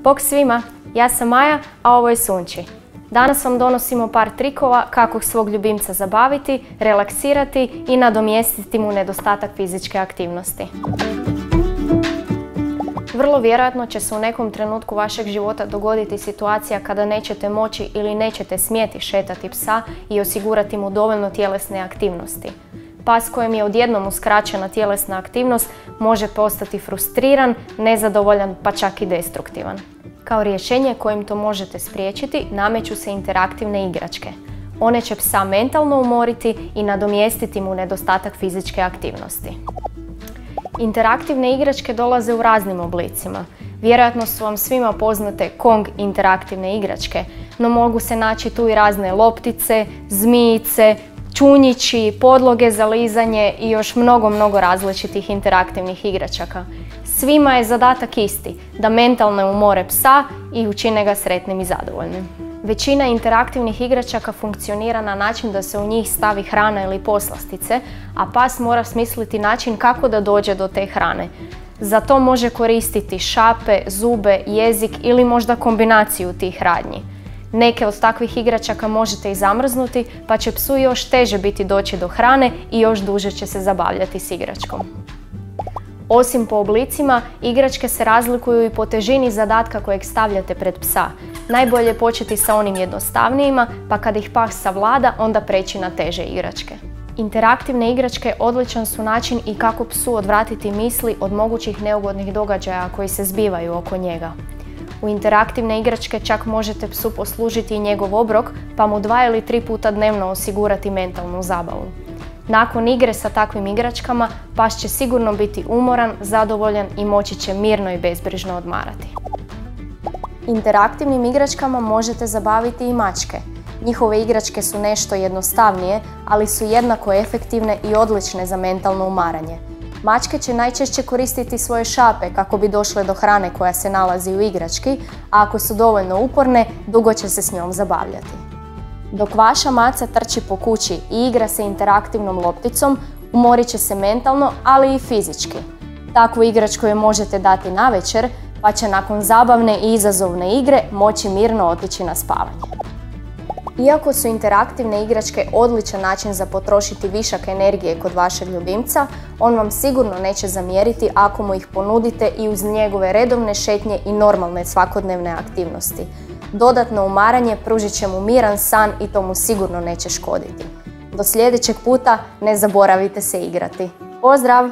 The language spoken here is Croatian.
Bok svima, ja sam Maja, a ovo je Sunči. Danas vam donosimo par trikova kako svog ljubimca zabaviti, relaksirati i nadomjestiti mu nedostatak fizičke aktivnosti. Vrlo vjerojatno će se u nekom trenutku vašeg života dogoditi situacija kada nećete moći ili nećete smjeti šetati psa i osigurati mu dovoljno tjelesne aktivnosti. Pas kojem je odjednom uskraćena tjelesna aktivnost može postati frustriran, nezadovoljan pa čak i destruktivan. Kao rješenje kojim to možete spriječiti nameću se interaktivne igračke. One će psa mentalno umoriti i nadomjestiti mu nedostatak fizičke aktivnosti. Interaktivne igračke dolaze u raznim oblicima. Vjerojatno su vam svima poznate Kong interaktivne igračke, no mogu se naći tu i razne loptice, zmijice, čunjići, podloge za lizanje i još mnogo različitih interaktivnih igračaka. Svima je zadatak isti, da mentalno umore psa i učine ga sretnim i zadovoljnim. Većina interaktivnih igračaka funkcionira na način da se u njih stavi hrana ili poslastice, a pas mora smisliti način kako da dođe do te hrane. Za to može koristiti šape, zube, jezik ili možda kombinaciju tih radnji. Neke od takvih igračaka možete i zamrznuti, pa će psu još teže biti doći do hrane i još duže će se zabavljati s igračkom. Osim po oblicima, igračke se razlikuju i po težini zadatka kojeg stavljate pred psa. Najbolje je početi sa onim jednostavnijima, pa kad ih pas savlada, onda preći na teže igračke. Interaktivne igračke odličan su način i kako psu odvratiti misli od mogućih neugodnih događaja koji se zbivaju oko njega. U interaktivne igračke čak možete psu poslužiti i njegov obrok, pa mu 2 ili 3 puta dnevno osigurati mentalnu zabavu. Nakon igre sa takvim igračkama, pas će sigurno biti umoran, zadovoljan i moći će mirno i bezbrižno odmarati. Interaktivnim igračkama možete zabaviti i mačke. Njihove igračke su nešto jednostavnije, ali su jednako efektivne i odlične za mentalno umaranje. Mačke će najčešće koristiti svoje šape kako bi došle do hrane koja se nalazi u igrački, a ako su dovoljno uporne, dugo će se s njom zabavljati. Dok vaša maca trči po kući i igra se interaktivnom lopticom, umorit će se mentalno, ali i fizički. Takvu igračku joj možete dati navečer, pa će nakon zabavne i izazovne igre moći mirno otići na spavanje. Iako su interaktivne igračke odličan način za potrošiti višak energije kod vašeg ljubimca, on vam sigurno neće zamjeriti ako mu ih ponudite i uz njegove redovne šetnje i normalne svakodnevne aktivnosti. Dodatno umaranje pružit će mu miran san i to mu sigurno neće škoditi. Do sljedećeg puta ne zaboravite se igrati. Pozdrav!